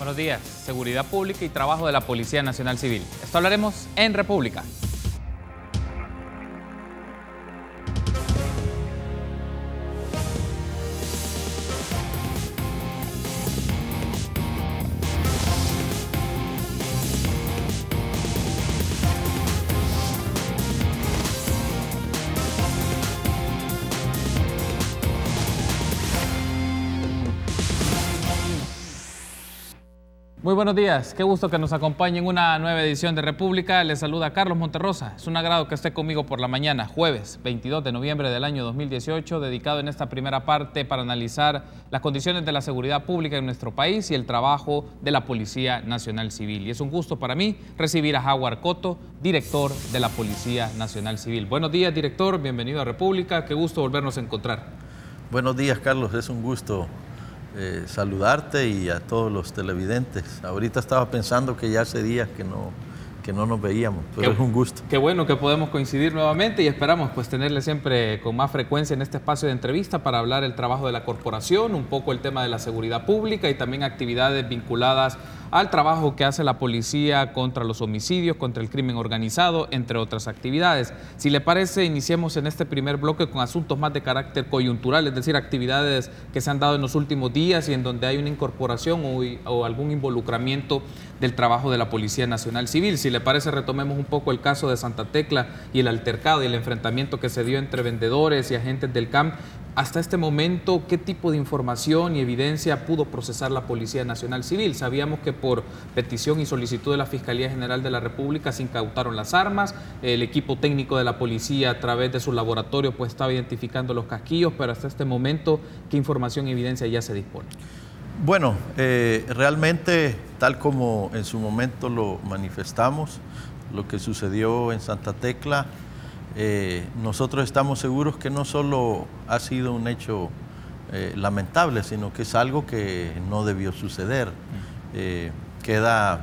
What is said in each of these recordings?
Buenos días. Seguridad pública y trabajo de la Policía Nacional Civil. Esto hablaremos en República. Muy buenos días, qué gusto que nos acompañe en una nueva edición de República. Les saluda Carlos Monterrosa. Es un agrado que esté conmigo por la mañana, jueves 22 de noviembre del año 2018, dedicado en esta primera parte para analizar las condiciones de la seguridad pública en nuestro país y el trabajo de la Policía Nacional Civil. Y es un gusto para mí recibir a Howard Cotto, director de la Policía Nacional Civil. Buenos días, director, bienvenido a República, qué gusto volvernos a encontrar. Buenos días, Carlos, es un gusto saludarte y a todos los televidentes. Ahorita estaba pensando que ya hace días que no nos veíamos, pero es un gusto. Qué bueno que podemos coincidir nuevamente y esperamos pues tenerle siempre con más frecuencia en este espacio de entrevista para hablar el trabajo de la corporación, un poco el tema de la seguridad pública y también actividades vinculadas al trabajo que hace la policía contra los homicidios, contra el crimen organizado, entre otras actividades. Si le parece, iniciemos en este primer bloque con asuntos más de carácter coyuntural, es decir, actividades que se han dado en los últimos días y en donde hay una incorporación o algún involucramiento del trabajo de la Policía Nacional Civil. Si le parece, retomemos un poco el caso de Santa Tecla y el altercado y el enfrentamiento que se dio entre vendedores y agentes del CAM. Hasta este momento, ¿qué tipo de información y evidencia pudo procesar la Policía Nacional Civil? Sabíamos que por petición y solicitud de la Fiscalía General de la República se incautaron las armas, el equipo técnico de la policía a través de su laboratorio pues estaba identificando los casquillos, pero hasta este momento, ¿qué información y evidencia ya se dispone? Bueno, realmente, tal como en su momento lo manifestamos, lo que sucedió en Santa Tecla, nosotros estamos seguros que no solo ha sido un hecho lamentable, sino que es algo que no debió suceder. Queda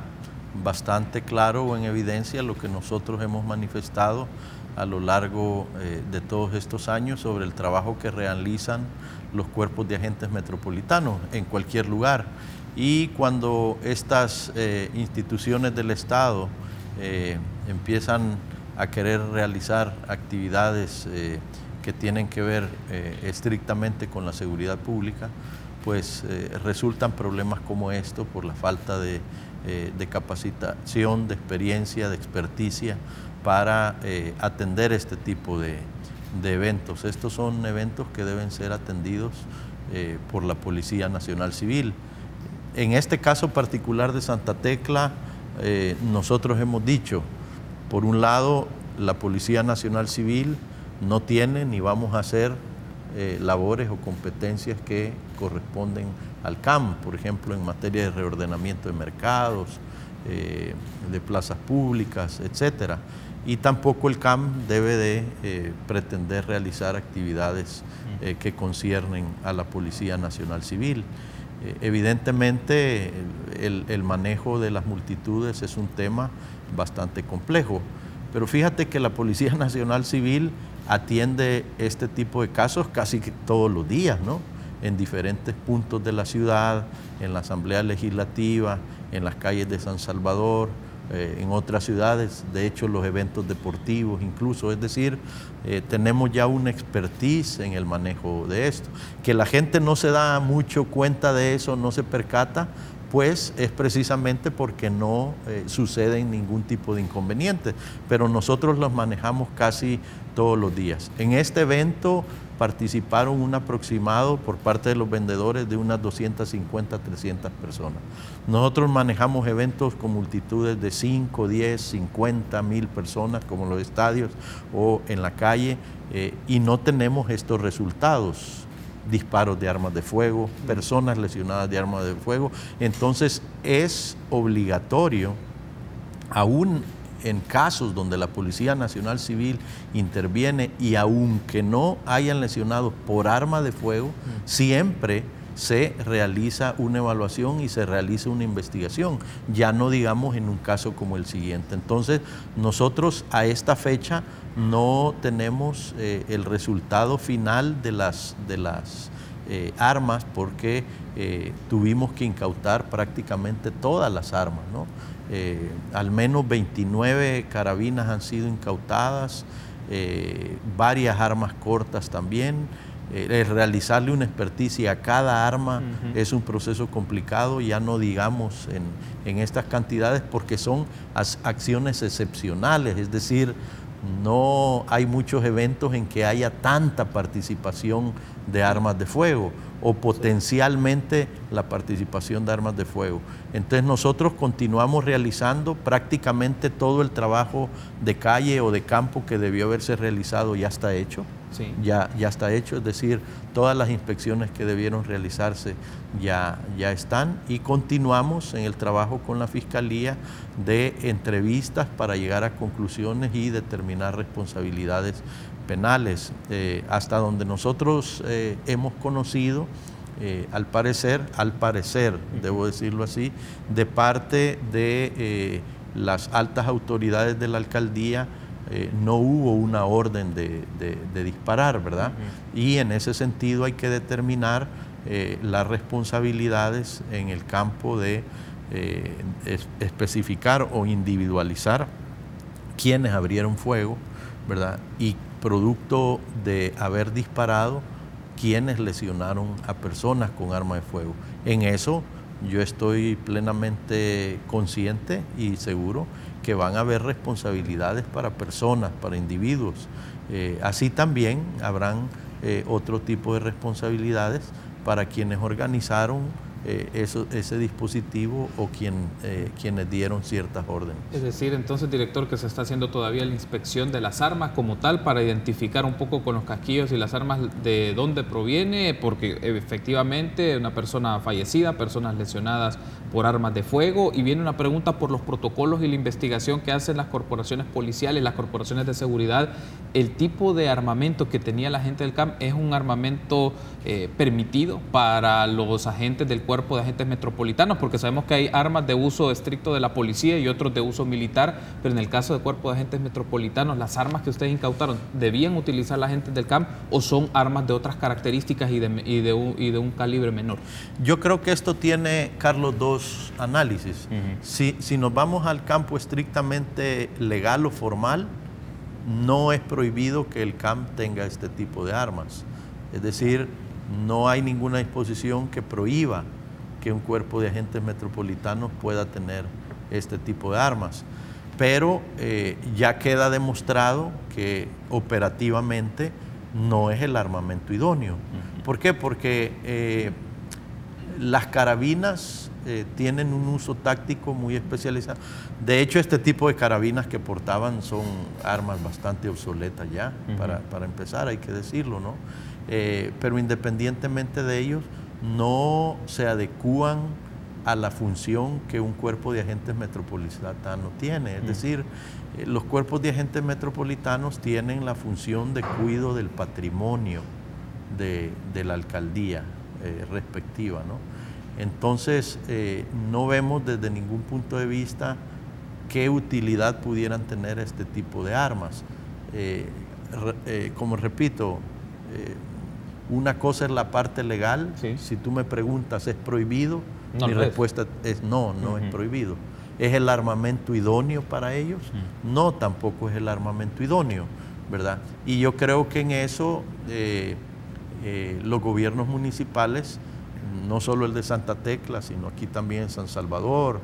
bastante claro o en evidencia lo que nosotros hemos manifestado a lo largo de todos estos años sobre el trabajo que realizan los cuerpos de agentes metropolitanos en cualquier lugar. Y cuando estas instituciones del Estado empiezan a querer realizar actividades que tienen que ver estrictamente con la seguridad pública, pues resultan problemas como esto por la falta de capacitación, de experiencia, de experticia para atender este tipo de eventos. Estos son eventos que deben ser atendidos por la Policía Nacional Civil. En este caso particular de Santa Tecla, nosotros hemos dicho, por un lado, la Policía Nacional Civil no tiene ni vamos a hacer labores o competencias que corresponden al CAM, por ejemplo, en materia de reordenamiento de mercados, de plazas públicas, etcétera. Y tampoco el CAM debe de pretender realizar actividades que conciernen a la Policía Nacional Civil. Evidentemente, el manejo de las multitudes es un tema bastante complejo, pero fíjate que la Policía Nacional Civil atiende este tipo de casos casi que todos los días, ¿no? En diferentes puntos de la ciudad, en la Asamblea Legislativa, en las calles de San Salvador, en otras ciudades, de hecho los eventos deportivos incluso, es decir, tenemos ya una expertise en el manejo de esto. Que la gente no se da mucho cuenta de eso, no se percata, pues es precisamente porque no sucede ningún tipo de inconveniente, pero nosotros los manejamos casi todos los días. En este evento participaron un aproximado por parte de los vendedores de unas 250, 300 personas. Nosotros manejamos eventos con multitudes de 5, 10, 50, 1000 personas, como los estadios o en la calle, y no tenemos estos resultados. Disparos de armas de fuego, personas lesionadas de armas de fuego. Entonces es obligatorio, aún en casos donde la Policía Nacional Civil interviene y aunque no hayan lesionados por arma de fuego, siempre se realiza una evaluación y se realiza una investigación, ya no digamos en un caso como el siguiente. Entonces nosotros a esta fecha no tenemos el resultado final de las armas porque tuvimos que incautar prácticamente todas las armas, ¿no? Al menos 29 carabinas han sido incautadas, varias armas cortas también. Realizarle una experticia a cada arma es un proceso complicado, ya no digamos en estas cantidades, porque son acciones excepcionales, es decir, no hay muchos eventos en que haya tanta participación de armas de fuego o potencialmente la participación de armas de fuego. Entonces nosotros continuamos realizando prácticamente todo el trabajo de calle o de campo que debió haberse realizado, ya está hecho. Sí. Ya está hecho, es decir, todas las inspecciones que debieron realizarse ya están, y continuamos en el trabajo con la Fiscalía de entrevistas para llegar a conclusiones y determinar responsabilidades penales. Hasta donde nosotros hemos conocido, al parecer, debo decirlo así, de parte de las altas autoridades de la alcaldía, no hubo una orden de disparar, ¿verdad? Y en ese sentido hay que determinar las responsabilidades en el campo de especificar o individualizar quiénes abrieron fuego, ¿verdad? Y producto de haber disparado, quiénes lesionaron a personas con arma de fuego. En eso yo estoy plenamente consciente y seguro que van a haber responsabilidades para personas, para individuos. Así también habrán otro tipo de responsabilidades para quienes organizaron ese dispositivo o quienes dieron ciertas órdenes. Es decir, entonces, director, que se está haciendo todavía la inspección de las armas como tal para identificar un poco con los casquillos y las armas de dónde proviene, porque efectivamente una persona fallecida, personas lesionadas por armas de fuego, y viene una pregunta por los protocolos y la investigación que hacen las corporaciones policiales, las corporaciones de seguridad. ¿El tipo de armamento que tenía la gente del CAM es un armamento permitido para los agentes del Cuerpo de Agentes Metropolitanos? Porque sabemos que hay armas de uso estricto de la policía y otros de uso militar, pero en el caso del Cuerpo de Agentes Metropolitanos, ¿las armas que ustedes incautaron debían utilizar la agentes del CAM o son armas de otras características y de un calibre menor? Yo creo que esto tiene, Carlos, dos análisis. Si nos vamos al campo estrictamente legal o formal, no es prohibido que el CAM tenga este tipo de armas. Es decir, no hay ninguna disposición que prohíba que un cuerpo de agentes metropolitanos pueda tener este tipo de armas. Pero ya queda demostrado que operativamente no es el armamento idóneo. ¿Por qué? Porque las carabinas tienen un uso táctico muy especializado. De hecho, este tipo de carabinas que portaban son armas bastante obsoletas ya, para empezar, hay que decirlo, ¿no? Pero independientemente de ellos, no se adecúan a la función que un cuerpo de agentes metropolitanos tiene. Es decir, los cuerpos de agentes metropolitanos tienen la función de cuidado del patrimonio de la alcaldía respectiva, ¿no? Entonces, no vemos desde ningún punto de vista qué utilidad pudieran tener este tipo de armas. Como repito, una cosa es la parte legal. Sí. Si tú me preguntas, ¿es prohibido? No, mi respuesta es no, no es prohibido. ¿Es el armamento idóneo para ellos? No, tampoco es el armamento idóneo, ¿verdad? Y yo creo que en eso los gobiernos municipales, no solo el de Santa Tecla, sino aquí también en San Salvador,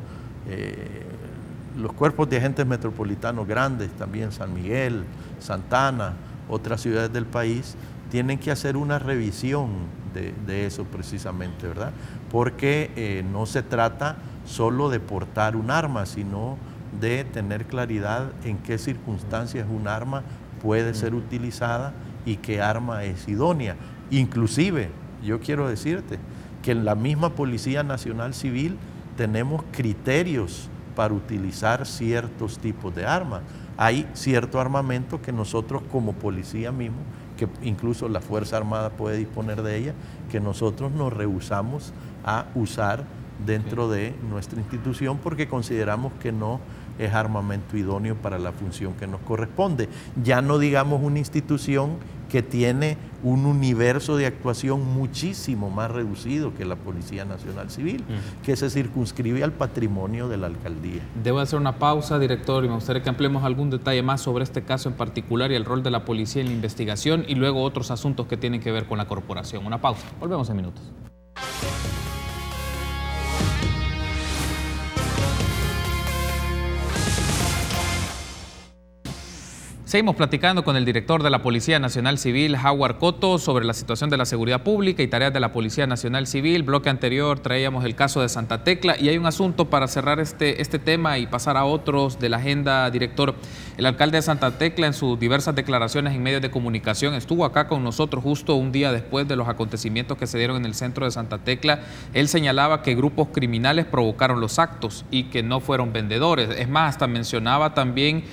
los cuerpos de agentes metropolitanos grandes, también San Miguel, Santana, otras ciudades del país, tienen que hacer una revisión de eso precisamente, ¿verdad? Porque no se trata solo de portar un arma, sino de tener claridad en qué circunstancias un arma puede ser utilizada y qué arma es idónea. Inclusive, yo quiero decirte que en la misma Policía Nacional Civil tenemos criterios para utilizar ciertos tipos de armas. Hay cierto armamento que nosotros como policía mismo, que incluso la Fuerza Armada puede disponer de ella, que nosotros nos rehusamos a usar dentro de nuestra institución porque consideramos que no es armamento idóneo para la función que nos corresponde. Ya no digamos una institución que tiene un universo de actuación muchísimo más reducido que la Policía Nacional Civil, que se circunscribe al patrimonio de la alcaldía. Debo hacer una pausa, director, y me gustaría que ampliemos algún detalle más sobre este caso en particular y el rol de la policía en la investigación y luego otros asuntos que tienen que ver con la corporación. Una pausa, volvemos en minutos. Seguimos platicando con el director de la Policía Nacional Civil, Howard Cotto, sobre la situación de la seguridad pública y tareas de la Policía Nacional Civil. Bloque anterior traíamos el caso de Santa Tecla y hay un asunto para cerrar este tema y pasar a otros de la agenda, director. El alcalde de Santa Tecla, en sus diversas declaraciones en medios de comunicación, estuvo acá con nosotros justo un día después de los acontecimientos que se dieron en el centro de Santa Tecla. Él señalaba que grupos criminales provocaron los actos y que no fueron vendedores. Es más, hasta mencionaba también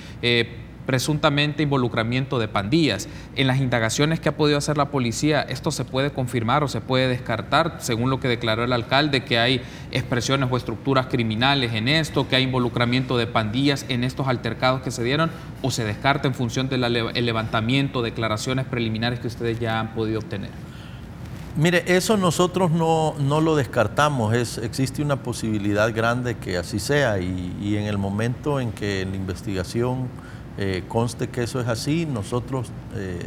presuntamente involucramiento de pandillas. En las indagaciones que ha podido hacer la policía, ¿esto se puede confirmar o se puede descartar, según lo que declaró el alcalde, que hay expresiones o estructuras criminales en esto, que hay involucramiento de pandillas en estos altercados que se dieron, o se descarta en función del levantamiento, declaraciones preliminares que ustedes ya han podido obtener? Mire, eso nosotros no lo descartamos, existe una posibilidad grande que así sea y en el momento en que la investigación conste que eso es así, nosotros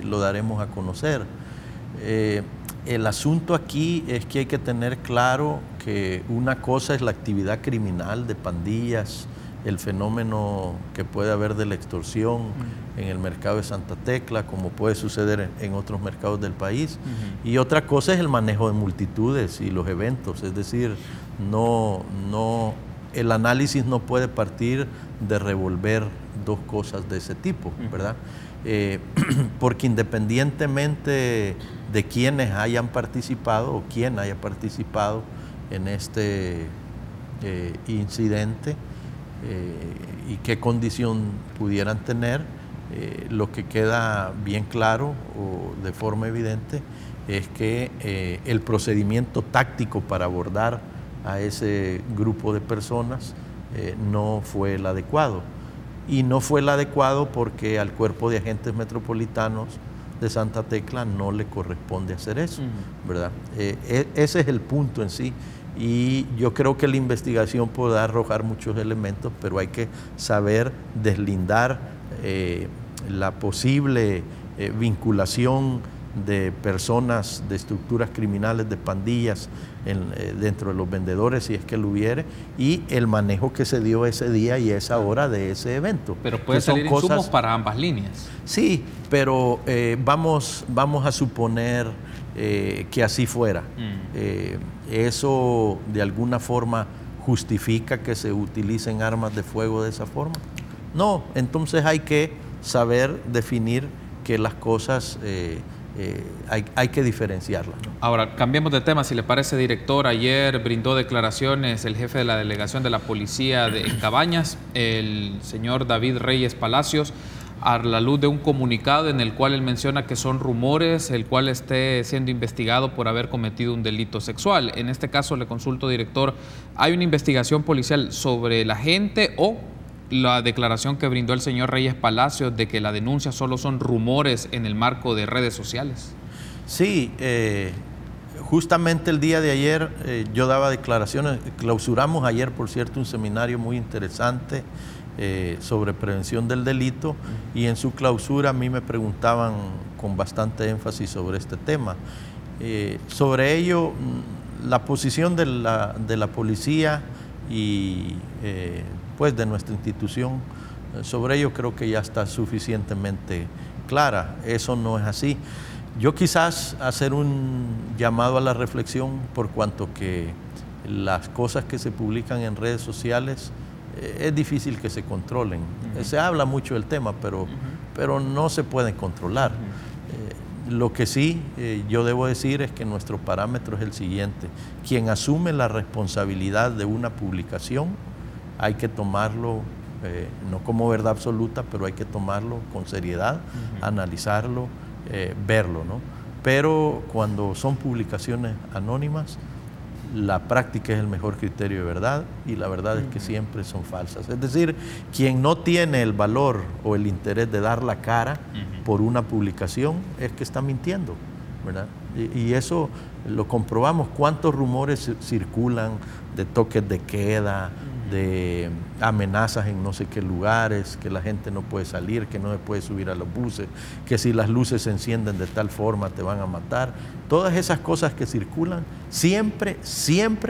lo daremos a conocer. El asunto aquí es que hay que tener claro que una cosa es la actividad criminal de pandillas, el fenómeno que puede haber de la extorsión en el mercado de Santa Tecla, como puede suceder en otros mercados del país, y otra cosa es el manejo de multitudes y los eventos, es decir, el análisis no puede partir de revolver dos cosas de ese tipo, ¿verdad? Porque independientemente de quienes hayan participado o quién haya participado en este incidente y qué condición pudieran tener, lo que queda bien claro o de forma evidente es que el procedimiento táctico para abordar a ese grupo de personas no fue el adecuado. Y no fue el adecuado porque al Cuerpo de Agentes Metropolitanos de Santa Tecla no le corresponde hacer eso, ¿verdad? Ese es el punto en sí. Y yo creo que la investigación podrá arrojar muchos elementos, pero hay que saber deslindar la posible vinculación de personas, de estructuras criminales, de pandillas dentro de los vendedores, si es que lo hubiere, y el manejo que se dio ese día y esa hora de ese evento. Pero puede salir insumos para ambas líneas. Sí, pero vamos a suponer que así fuera. ¿Eso de alguna forma justifica que se utilicen armas de fuego de esa forma? No, entonces hay que saber definir que las cosas hay que diferenciarlas, ¿no? Ahora, cambiemos de tema, si le parece, director. Ayer brindó declaraciones el jefe de la delegación de la policía en Cabañas, el señor David Reyes Palacios, a la luz de un comunicado en el cual él menciona que son rumores, el cual esté siendo investigado por haber cometido un delito sexual. En este caso, le consulto, director, ¿hay una investigación policial sobre la gente o la declaración que brindó el señor Reyes Palacios de que la denuncia solo son rumores en el marco de redes sociales? Sí, justamente el día de ayer yo daba declaraciones, clausuramos ayer, por cierto, un seminario muy interesante sobre prevención del delito, y en su clausura a mí me preguntaban con bastante énfasis sobre este tema. Sobre ello, la posición de la policía y pues de nuestra institución, sobre ello creo que ya está suficientemente clara. Eso no es así. Yo quizás hacer un llamado a la reflexión, por cuanto que las cosas que se publican en redes sociales es difícil que se controlen. Se habla mucho del tema, pero no se pueden controlar. Lo que sí yo debo decir es que nuestro parámetro es el siguiente: quien asume la responsabilidad de una publicación hay que tomarlo, no como verdad absoluta, pero hay que tomarlo con seriedad, analizarlo, verlo, ¿no? Pero cuando son publicaciones anónimas, la práctica es el mejor criterio de verdad y la verdad es que siempre son falsas. Es decir, quien no tiene el valor o el interés de dar la cara por una publicación es que está mintiendo, ¿verdad? Y eso lo comprobamos. ¿Cuántos rumores circulan de toques de queda, de amenazas en no sé qué lugares, que la gente no puede salir, que no se puede subir a los buses, que si las luces se encienden de tal forma te van a matar? Todas esas cosas que circulan, siempre,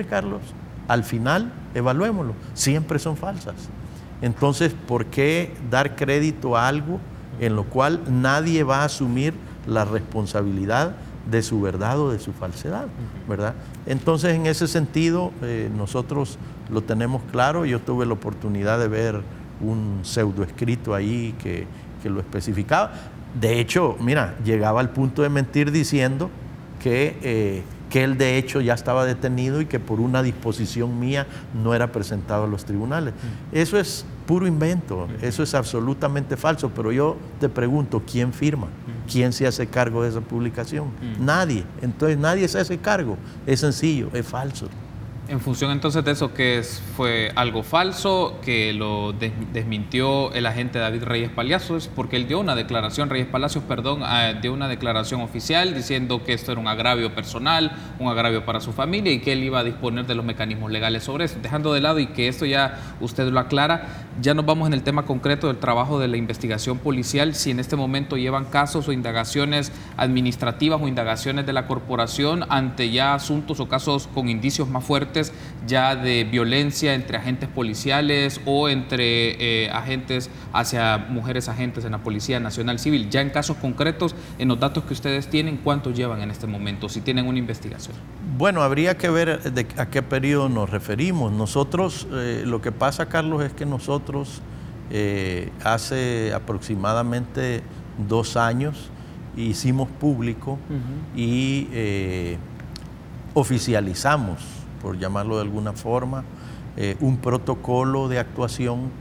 Carlos, al final, evaluémoslo, siempre son falsas. Entonces, ¿por qué dar crédito a algo en lo cual nadie va a asumir la responsabilidad de su verdad o de su falsedad, ¿verdad? Entonces, en ese sentido, nosotros lo tenemos claro. Yo tuve la oportunidad de ver un pseudoescrito ahí que lo especificaba. De hecho, mira, llegaba al punto de mentir diciendo que él de hecho ya estaba detenido y que por una disposición mía no era presentado a los tribunales. Eso es puro invento, eso es absolutamente falso, pero yo te pregunto, ¿quién firma? ¿Quién se hace cargo de esa publicación? Nadie. Entonces nadie se hace cargo. Es sencillo, es falso. En función entonces de eso, que fue algo falso, que lo desmintió el agente David Reyes Palacios, porque él dio una declaración, dio una declaración oficial diciendo que esto era un agravio personal, un agravio para su familia y que él iba a disponer de los mecanismos legales sobre eso. Dejando de lado y que esto ya usted lo aclara, ya nos vamos en el tema concreto del trabajo de la investigación policial. Si en este momento llevan casos o indagaciones administrativas o indagaciones de la corporación ante ya asuntos o casos con indicios más fuertes ya de violencia entre agentes policiales o entre agentes hacia mujeres agentes en la Policía Nacional Civil. Ya en casos concretos, en los datos que ustedes tienen, ¿cuántos llevan en este momento, si tienen una investigación? Bueno, habría que ver a qué periodo nos referimos. Nosotros, lo que pasa, Carlos, es que nosotros hace aproximadamente 2 años hicimos público y oficializamos, por llamarlo de alguna forma, un protocolo de actuación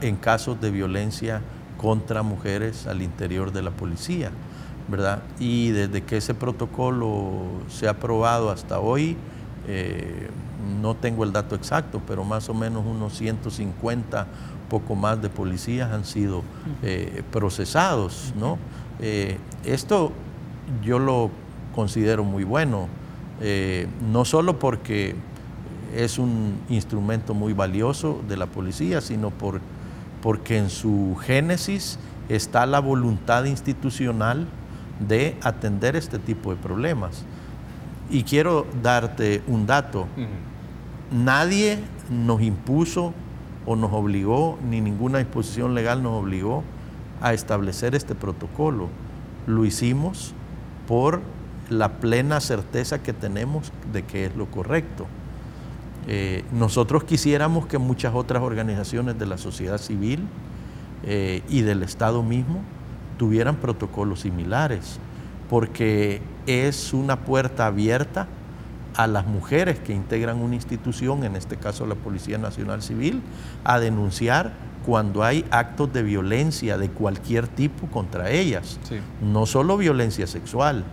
en casos de violencia contra mujeres al interior de la policía, ¿verdad? Y desde que ese protocolo se ha aprobado hasta hoy, no tengo el dato exacto, pero más o menos unos 150, poco más de policías han sido procesados, ¿no? Esto yo lo considero muy bueno. No solo porque es un instrumento muy valioso de la policía, sino porque en su génesis está la voluntad institucional de atender este tipo de problemas. Y quiero darte un dato. Nadie nos impuso o nos obligó, ni ninguna disposición legal nos obligó a establecer este protocolo. Lo hicimos por la plena certeza que tenemos de que es lo correcto. Nosotros quisiéramos que muchas otras organizaciones de la sociedad civil y del Estado mismo tuvieran protocolos similares, porque es una puerta abierta a las mujeres que integran una institución, en este caso la Policía Nacional Civil, a denunciar cuando hay actos de violencia de cualquier tipo contra ellas. Sí. No solo violencia sexual,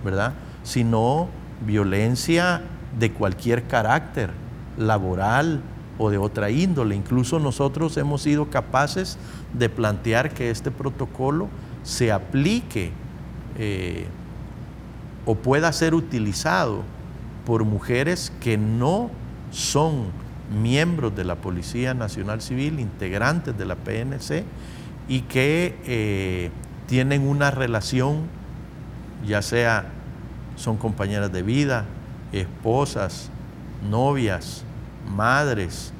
¿verdad?, sino violencia de cualquier carácter, laboral o de otra índole. Incluso nosotros hemos sido capaces de plantear que este protocolo se aplique o pueda ser utilizado por mujeres que no son miembros de la Policía Nacional Civil, integrantes de la PNC, y que tienen una relación, ya sea son compañeras de vida, esposas, novias, madres,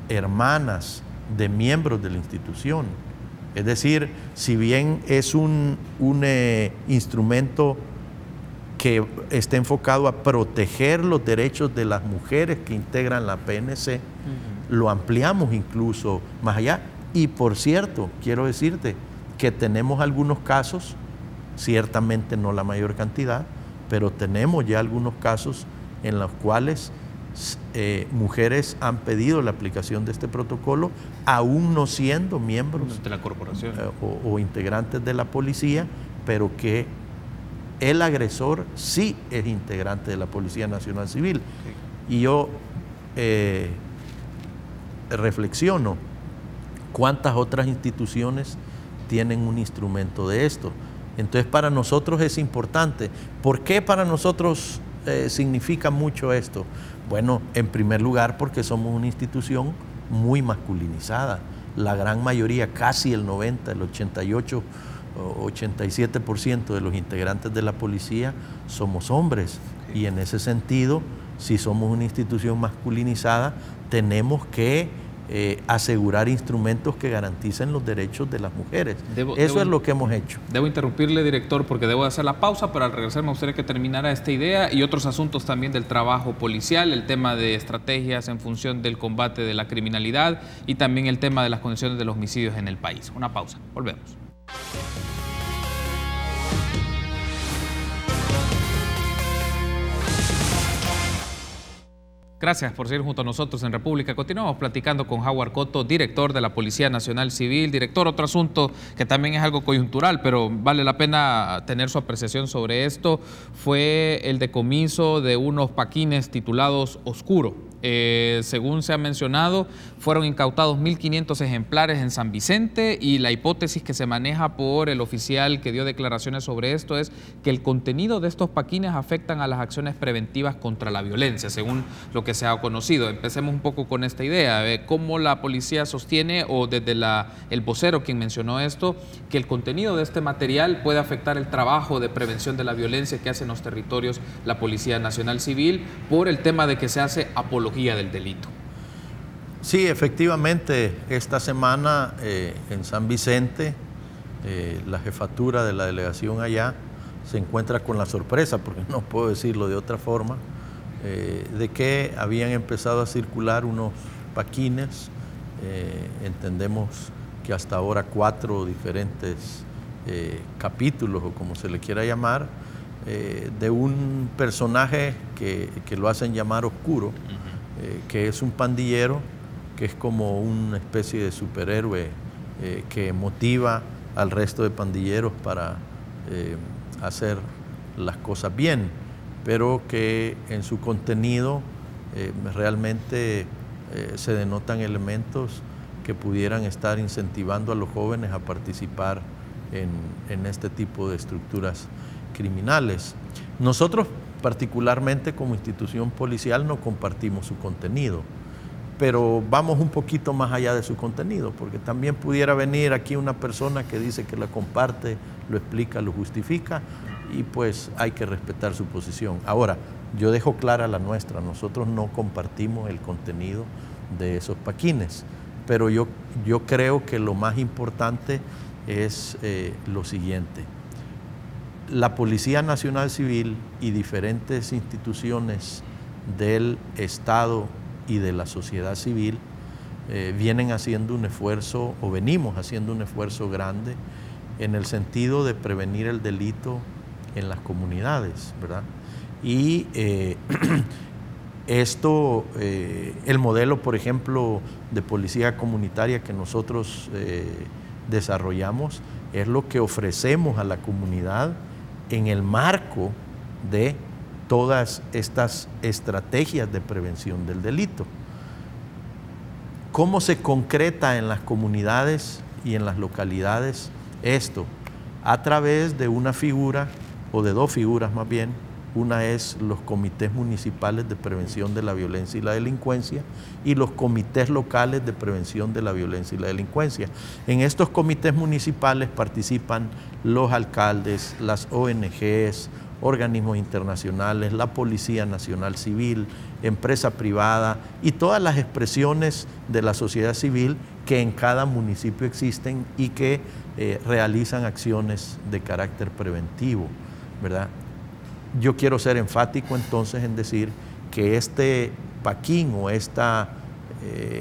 hermanas de miembros de la institución. Es decir, si bien es un instrumento que está enfocado a proteger los derechos de las mujeres que integran la PNC, lo ampliamos incluso más allá. Y por cierto, quiero decirte que tenemos algunos casos, ciertamente no la mayor cantidad, pero tenemos ya algunos casos en los cuales mujeres han pedido la aplicación de este protocolo, aún no siendo miembros de la corporación o integrantes de la policía, pero que el agresor sí es integrante de la Policía Nacional Civil. Y yo reflexiono cuántas otras instituciones tienen un instrumento de esto. Entonces para nosotros es importante. ¿Por qué para nosotros significa mucho esto? Bueno, en primer lugar porque somos una institución muy masculinizada. La gran mayoría, casi el 90, el 88, 87% de los integrantes de la policía somos hombres. Y en ese sentido, si somos una institución masculinizada, tenemos que asegurar instrumentos que garanticen los derechos de las mujeres. Eso es lo que hemos hecho. Debo interrumpirle, director, porque debo hacer la pausa, pero al regresar me gustaría que terminara esta idea y otros asuntos también del trabajo policial, el tema de estrategias en función del combate de la criminalidad y también el tema de las condiciones de los homicidios en el país. Una pausa, volvemos. Gracias por seguir junto a nosotros en República. Continuamos platicando con Howard Cotto, director de la Policía Nacional Civil. Director, otro asunto que también es algo coyuntural, pero vale la pena tener su apreciación sobre esto, fue el decomiso de unos paquines titulados Oscuro. Según se ha mencionado, fueron incautados 1.500 ejemplares en San Vicente y la hipótesis que se maneja por el oficial que dio declaraciones sobre esto es que el contenido de estos paquines afectan a las acciones preventivas contra la violencia, según lo que se ha conocido. Empecemos un poco con esta idea, cómo la policía sostiene, o desde el vocero quien mencionó esto, que el contenido de este material puede afectar el trabajo de prevención de la violencia que hace en los territorios la Policía Nacional Civil por el tema de que se hace apología del delito. Sí, efectivamente, esta semana en San Vicente, la jefatura de la delegación allá se encuentra con la sorpresa, porque no puedo decirlo de otra forma, de que habían empezado a circular unos paquines, entendemos que hasta ahora 4 diferentes capítulos, o como se le quiera llamar, de un personaje que lo hacen llamar Oscuro, que es un pandillero, que es como una especie de superhéroe que motiva al resto de pandilleros para hacer las cosas bien, pero que en su contenido realmente se denotan elementos que pudieran estar incentivando a los jóvenes a participar en este tipo de estructuras criminales. Nosotros particularmente como institución policial no compartimos su contenido, pero vamos un poquito más allá de su contenido, porque también pudiera venir aquí una persona que dice que la comparte, lo explica, lo justifica, y pues hay que respetar su posición. Ahora, yo dejo clara la nuestra, nosotros no compartimos el contenido de esos paquines, pero yo creo que lo más importante es lo siguiente. La Policía Nacional Civil y diferentes instituciones del Estado y de la sociedad civil vienen haciendo un esfuerzo, o venimos haciendo un esfuerzo grande en el sentido de prevenir el delito en las comunidades, ¿verdad? Y el modelo, por ejemplo, de policía comunitaria que nosotros desarrollamos es lo que ofrecemos a la comunidad en el marco de todas estas estrategias de prevención del delito. ¿Cómo se concreta en las comunidades y en las localidades esto? A través de una figura, o de 2 figuras más bien. Una es los comités municipales de prevención de la violencia y la delincuencia y los comités locales de prevención de la violencia y la delincuencia. En estos comités municipales participan los alcaldes, las ONGs, organismos internacionales, la Policía Nacional Civil, empresa privada y todas las expresiones de la sociedad civil que en cada municipio existen y que realizan acciones de carácter preventivo, ¿verdad? Yo quiero ser enfático entonces en decir que este paquín o esta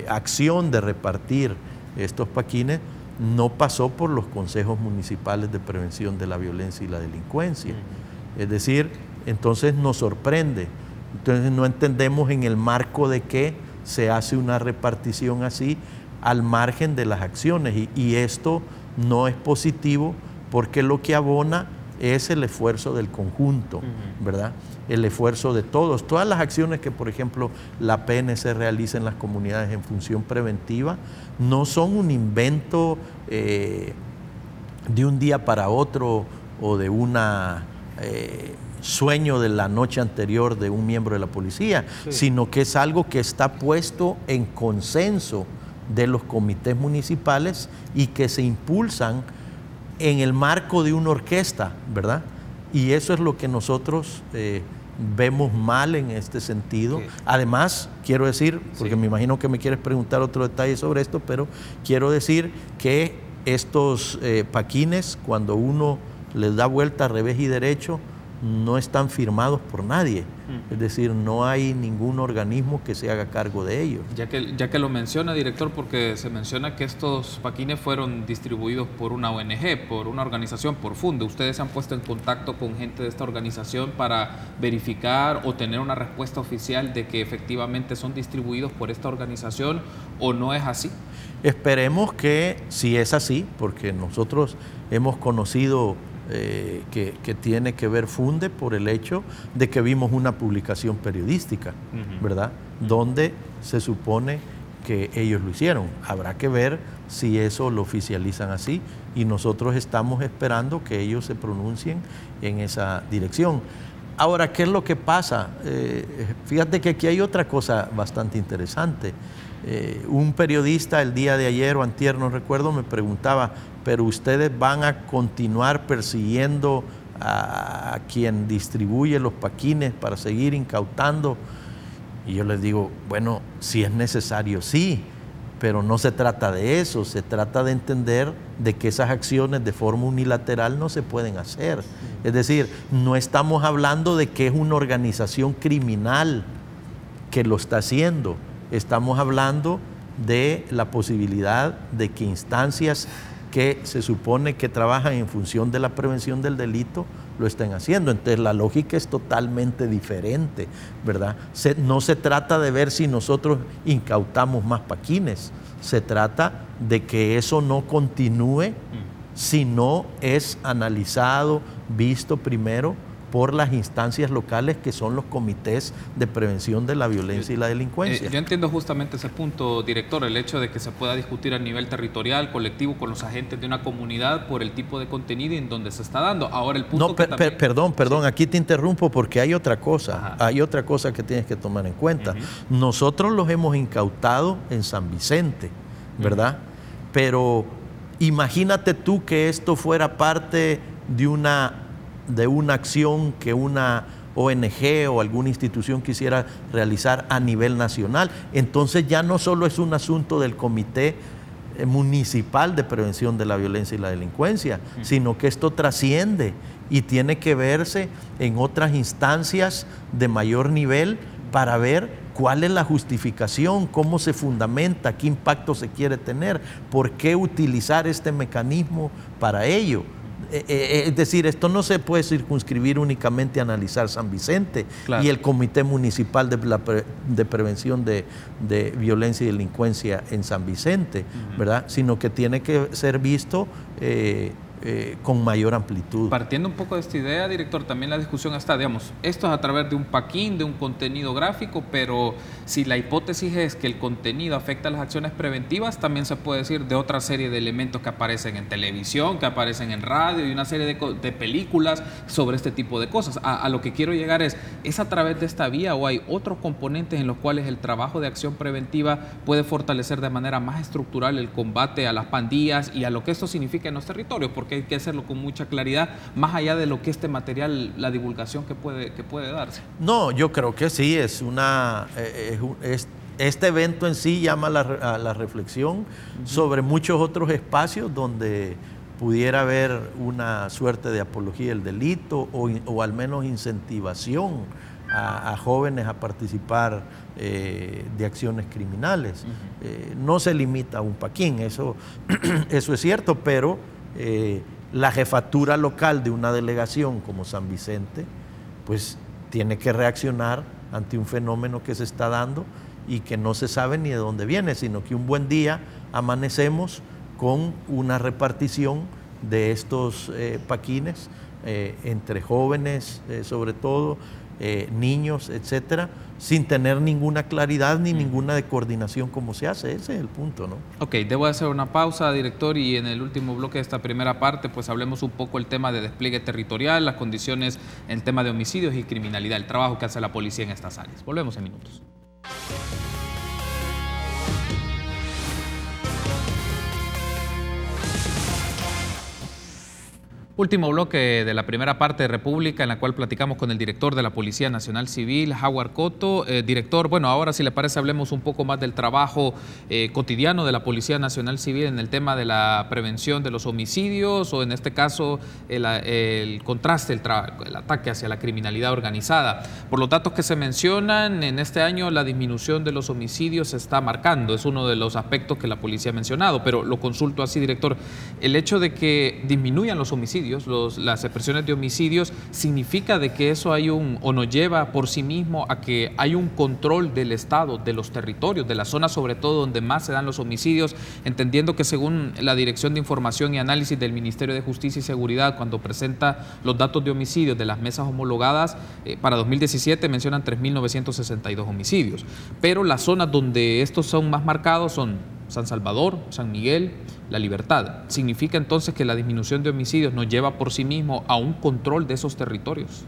acción de repartir estos paquines no pasó por los consejos municipales de prevención de la violencia y la delincuencia. Es decir, entonces nos sorprende. Entonces no entendemos en el marco de qué se hace una repartición así al margen de las acciones. Y esto no es positivo porque lo que abona es el esfuerzo del conjunto, ¿verdad? El esfuerzo de todos. Todas las acciones que, por ejemplo, la PNC realiza en las comunidades en función preventiva no son un invento de un día para otro o de una sueño de la noche anterior de un miembro de la policía, sino que es algo que está puesto en consenso de los comités municipales y que se impulsan en el marco de una orquesta, ¿verdad? Y eso es lo que nosotros vemos mal en este sentido. Además, quiero decir, porque me imagino que me quieres preguntar otro detalle sobre esto, pero quiero decir que estos paquines, cuando uno les da vuelta a revés y derecho, no están firmados por nadie. Es decir, no hay ningún organismo que se haga cargo de ellos. Ya que lo menciona, director, porque se menciona que estos paquines fueron distribuidos por una ONG, por una organización, por Funde. ¿Ustedes se han puesto en contacto con gente de esta organización para verificar o tener una respuesta oficial de que efectivamente son distribuidos por esta organización o no es así? Esperemos que sí es así, porque nosotros hemos conocido que tiene que ver Funde por el hecho de que vimos una publicación periodística, ¿verdad? Donde se supone que ellos lo hicieron. Habrá que ver si eso lo oficializan así y nosotros estamos esperando que ellos se pronuncien en esa dirección. Ahora, ¿qué es lo que pasa? Fíjate que aquí hay otra cosa bastante interesante. Un periodista el día de ayer o antier, no recuerdo, me preguntaba, pero ustedes van a continuar persiguiendo a quien distribuye los paquines para seguir incautando. Y yo les digo, bueno, si es necesario, sí, pero no se trata de eso, se trata de entender de que esas acciones de forma unilateral no se pueden hacer. Es decir, no estamos hablando de que es una organización criminal que lo está haciendo, estamos hablando de la posibilidad de que instancias que se supone que trabajan en función de la prevención del delito lo estén haciendo. Entonces la lógica es totalmente diferente, ¿verdad? No se trata de ver si nosotros incautamos más paquines, se trata de que eso no continúe si no es analizado, visto primero por las instancias locales que son los comités de prevención de la violencia y la delincuencia. Yo entiendo justamente ese punto, director, el hecho de que se pueda discutir a nivel territorial, colectivo, con los agentes de una comunidad por el tipo de contenido y en donde se está dando. Ahora el punto perdón, aquí te interrumpo porque hay otra cosa, hay otra cosa que tienes que tomar en cuenta. Nosotros los hemos incautado en San Vicente, ¿verdad? Pero imagínate tú que esto fuera parte de una acción que una ONG o alguna institución quisiera realizar a nivel nacional. Entonces ya no solo es un asunto del Comité Municipal de Prevención de la Violencia y la Delincuencia, sino que esto trasciende y tiene que verse en otras instancias de mayor nivel para ver cuál es la justificación, cómo se fundamenta, qué impacto se quiere tener, por qué utilizar este mecanismo para ello. Es decir, esto no se puede circunscribir únicamente a analizar San Vicente y el Comité Municipal de Prevención de Violencia y Delincuencia en San Vicente, ¿verdad? Sino que tiene que ser visto con mayor amplitud. Partiendo un poco de esta idea, director, también la discusión está, digamos, esto es a través de un paquín, de un contenido gráfico, pero si la hipótesis es que el contenido afecta a las acciones preventivas, también se puede decir de otra serie de elementos que aparecen en televisión, que aparecen en radio y una serie de películas sobre este tipo de cosas. A lo que quiero llegar es a través de esta vía o hay otros componentes en los cuales el trabajo de acción preventiva puede fortalecer de manera más estructural el combate a las pandillas y a lo que esto significa en los territorios, porque hay que hacerlo con mucha claridad, más allá de lo que este material, la divulgación que puede darse. No, yo creo que sí, este evento en sí llama a la reflexión sobre muchos otros espacios donde pudiera haber una suerte de apología del delito o al menos incentivación a jóvenes a participar de acciones criminales. No se limita a un paquín, eso es cierto, pero la jefatura local de una delegación como San Vicente, pues tiene que reaccionar ante un fenómeno que se está dando y que no se sabe ni de dónde viene, sino que un buen día amanecemos con una repartición de estos paquines entre jóvenes sobre todo, niños, etcétera, sin tener ninguna claridad ni ninguna de coordinación como se hace. Ese es el punto, ¿no? Ok, debo hacer una pausa, director, y en el último bloque de esta primera parte, pues hablemos un poco el tema de despliegue territorial, las condiciones en el tema de homicidios y criminalidad, el trabajo que hace la policía en estas áreas. Volvemos en minutos. Último bloque de la primera parte de República, en la cual platicamos con el director de la Policía Nacional Civil, Howard Cotto. Director, bueno, ahora si le parece hablemos un poco más del trabajo cotidiano de la Policía Nacional Civil en el tema de la prevención de los homicidios, o en este caso el contraste, el ataque hacia la criminalidad organizada. Por los datos que se mencionan, en este año la disminución de los homicidios se está marcando, es uno de los aspectos que la policía ha mencionado, pero lo consulto así, director, el hecho de que disminuyan los homicidios, las expresiones de homicidios, ¿significa de que eso hay o nos lleva por sí mismo a que hay un control del Estado, de los territorios, de las zonas sobre todo donde más se dan los homicidios, entendiendo que según la Dirección de Información y Análisis del Ministerio de Justicia y Seguridad, cuando presenta los datos de homicidios de las mesas homologadas, para 2017 mencionan 3.962 homicidios, pero las zonas donde estos son más marcados son San Salvador, San Miguel, La Libertad. ¿Significa entonces que la disminución de homicidios nos lleva por sí mismo a un control de esos territorios?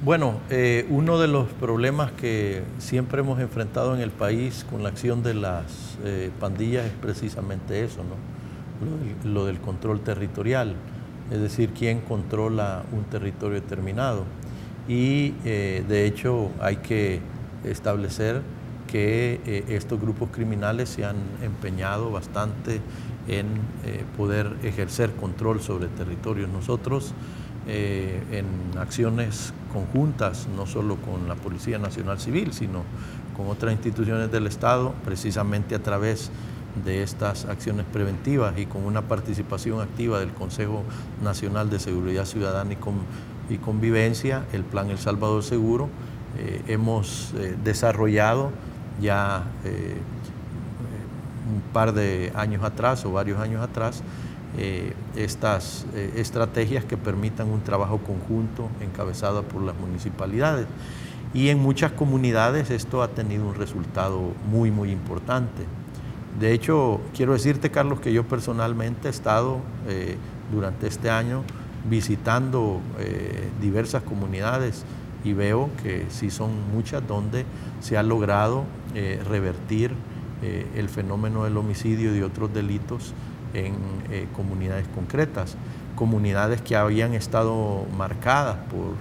Bueno, uno de los problemas que siempre hemos enfrentado en el país con la acción de las pandillas es precisamente eso, ¿no? Lo del control territorial, es decir, quién controla un territorio determinado. Y de hecho hay que establecer que estos grupos criminales se han empeñado bastante en poder ejercer control sobre territorios. Nosotros en acciones conjuntas, no solo con la Policía Nacional Civil, sino con otras instituciones del Estado, precisamente a través de estas acciones preventivas y con una participación activa del Consejo Nacional de Seguridad Ciudadana y Convivencia, el Plan El Salvador Seguro, hemos desarrollado ya un par de años atrás o varios años atrás estas estrategias que permitan un trabajo conjunto encabezado por las municipalidades. Y en muchas comunidades esto ha tenido un resultado muy, muy importante. De hecho, quiero decirte, Carlos, que yo personalmente he estado durante este año visitando diversas comunidades y veo que sí son muchas donde se ha logrado revertir el fenómeno del homicidio y de otros delitos en comunidades concretas, comunidades que habían estado marcadas por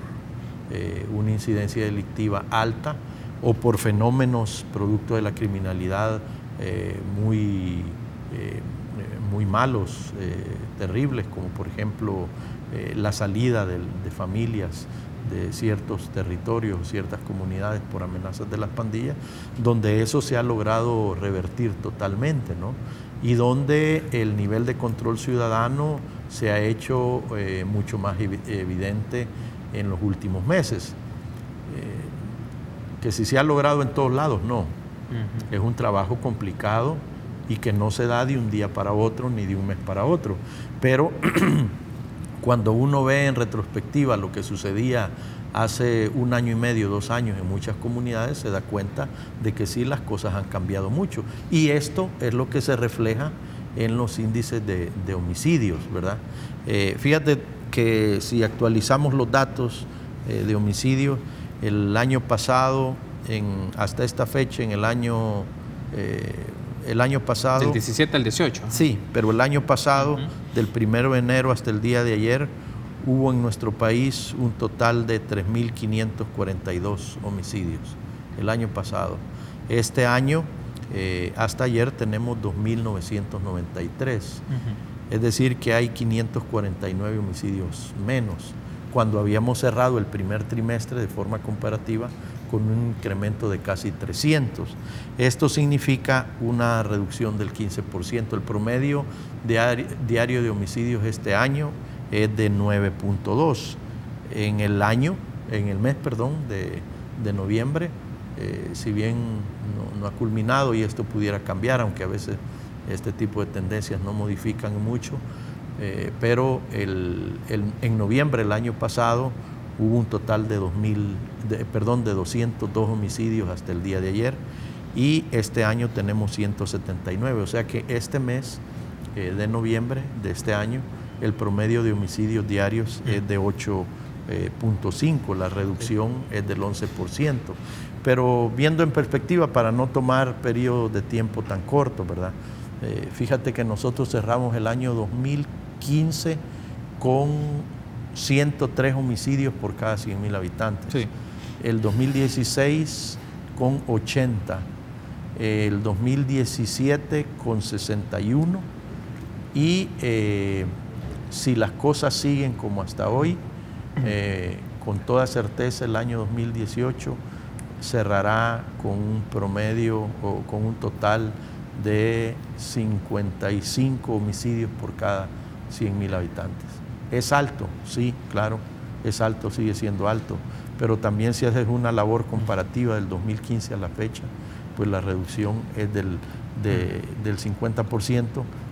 una incidencia delictiva alta o por fenómenos producto de la criminalidad muy malos, terribles, como por ejemplo la salida de familias de ciertos territorios, ciertas comunidades por amenazas de las pandillas, donde eso se ha logrado revertir totalmente, ¿no? Y donde el nivel de control ciudadano se ha hecho mucho más evidente en los últimos meses. Que si se ha logrado en todos lados, no. Es un trabajo complicado y que no se da de un día para otro ni de un mes para otro. Pero cuando uno ve en retrospectiva lo que sucedía hace 1 año y medio, 2 años en muchas comunidades, se da cuenta de que sí, las cosas han cambiado mucho. Y esto es lo que se refleja en los índices de homicidios, ¿verdad? Fíjate que si actualizamos los datos de homicidios, el año pasado, hasta esta fecha, en el año pasado... Del 17 al 18. Sí, pero el año pasado, del 1 de enero hasta el día de ayer, hubo en nuestro país un total de 3.542 homicidios, el año pasado. Este año, hasta ayer, tenemos 2.993. Es decir, que hay 549 homicidios menos, cuando habíamos cerrado el primer trimestre de forma comparativa con un incremento de casi 300. Esto significa una reducción del 15%. El promedio diario de homicidios este año es de 9.2. En el mes de noviembre, si bien no ha culminado y esto pudiera cambiar, aunque a veces este tipo de tendencias no modifican mucho, pero en noviembre del año pasado hubo un total de 202 homicidios hasta el día de ayer, y este año tenemos 179, o sea que este mes de noviembre de este año el promedio de homicidios diarios es de 8.5, la reducción es del 11%, pero viendo en perspectiva, para no tomar periodos de tiempo tan cortos, ¿verdad? Fíjate que nosotros cerramos el año 2015 con 103 homicidios por cada 100.000 habitantes. Sí. El 2016 con 80, el 2017 con 61 y si las cosas siguen como hasta hoy, con toda certeza el año 2018 cerrará con un promedio o con un total de 55 homicidios por cada 100.000 habitantes. Es alto, sí, claro, es alto, sigue siendo alto, pero también si haces una labor comparativa del 2015 a la fecha, pues la reducción es del 50%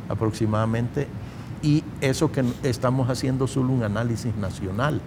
aproximadamente, y eso que estamos haciendo solo un análisis nacional,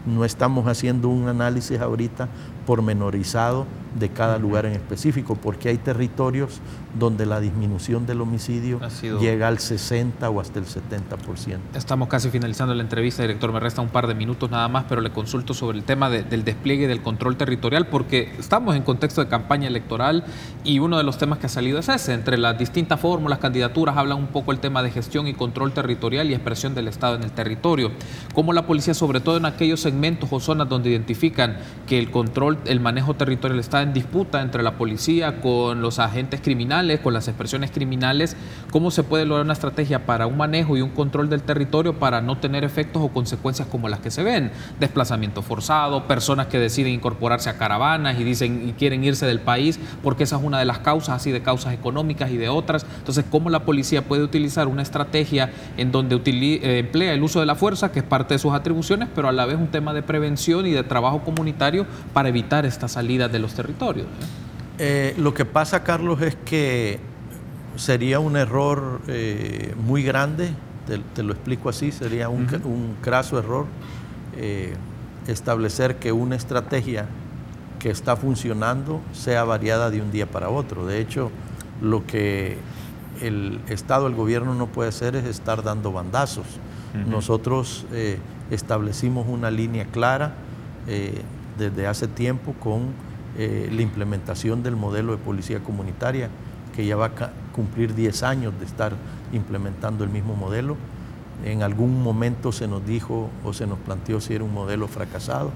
no estamos haciendo un análisis ahorita pormenorizado de cada lugar en específico, porque hay territorios donde la disminución del homicidio llega al 60 o hasta el 70%. Estamos casi finalizando la entrevista, director, me resta un par de minutos nada más, pero le consulto sobre el tema del despliegue del control territorial, porque estamos en contexto de campaña electoral y uno de los temas que ha salido es ese, entre las distintas fórmulas, candidaturas, hablan un poco el tema de gestión y control territorial y expresión del Estado en el territorio. Cómo la policía, sobre todo en aquellos segmentos o zonas donde identifican que el control, el manejo territorial está en disputa entre la policía con los agentes criminales, con las expresiones criminales, ¿cómo se puede lograr una estrategia para un manejo y un control del territorio para no tener efectos o consecuencias como las que se ven? Desplazamiento forzado, personas que deciden incorporarse a caravanas y dicen y quieren irse del país porque esa es una de las causas, así de causas económicas y de otras. Entonces, ¿cómo la policía puede utilizar una estrategia en donde emplea el uso de la fuerza, que es parte de sus atribuciones, pero a la vez un tema de prevención y de trabajo comunitario para evitar esta salida de los territorios? Lo que pasa, Carlos, es que sería un error muy grande, te lo explico así, sería un craso error establecer que una estrategia que está funcionando sea variada de un día para otro. De hecho, lo que el Estado, el gobierno no puede hacer es estar dando bandazos. Nosotros establecimos una línea clara desde hace tiempo con la implementación del modelo de policía comunitaria, que ya va a cumplir 10 años de estar implementando el mismo modelo. En algún momento se nos dijo o se nos planteó si era un modelo fracasado.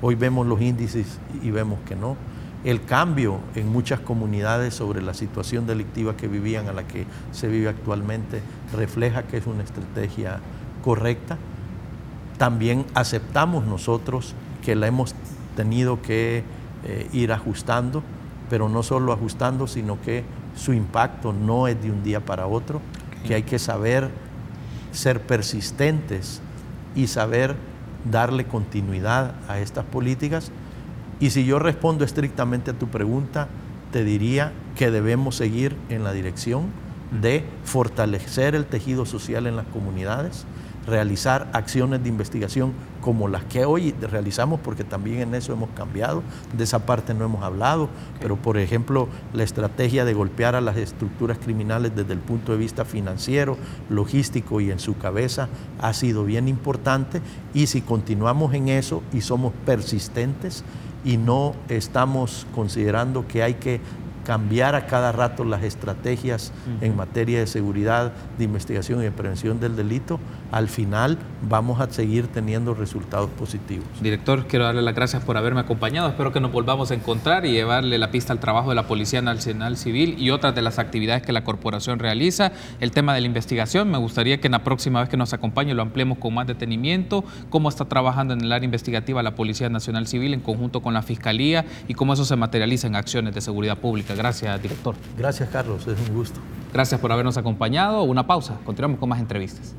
Hoy vemos los índices y vemos que no. El cambio en muchas comunidades sobre la situación delictiva que vivían a la que se vive actualmente refleja que es una estrategia correcta. También aceptamos nosotros que la hemos tenido que ir ajustando, pero no solo ajustando, sino que su impacto no es de un día para otro, que hay que saber ser persistentes y saber darle continuidad a estas políticas. Y si yo respondo estrictamente a tu pregunta, te diría que debemos seguir en la dirección de fortalecer el tejido social en las comunidades, realizar acciones de investigación como las que hoy realizamos, porque también en eso hemos cambiado, de esa parte no hemos hablado, pero por ejemplo la estrategia de golpear a las estructuras criminales desde el punto de vista financiero, logístico y en su cabeza ha sido bien importante, y si continuamos en eso y somos persistentes y no estamos considerando que hay que cambiar a cada rato las estrategias en materia de seguridad, de investigación y de prevención del delito, al final vamos a seguir teniendo resultados positivos. Director, quiero darle las gracias por haberme acompañado. Espero que nos volvamos a encontrar y llevarle la pista al trabajo de la Policía Nacional Civil y otras de las actividades que la corporación realiza. El tema de la investigación, me gustaría que en la próxima vez que nos acompañe lo ampliemos con más detenimiento, cómo está trabajando en el área investigativa la Policía Nacional Civil en conjunto con la Fiscalía y cómo eso se materializa en acciones de seguridad pública. Gracias, director. Gracias, Carlos, es un gusto. Gracias por habernos acompañado. Una pausa, continuamos con más entrevistas.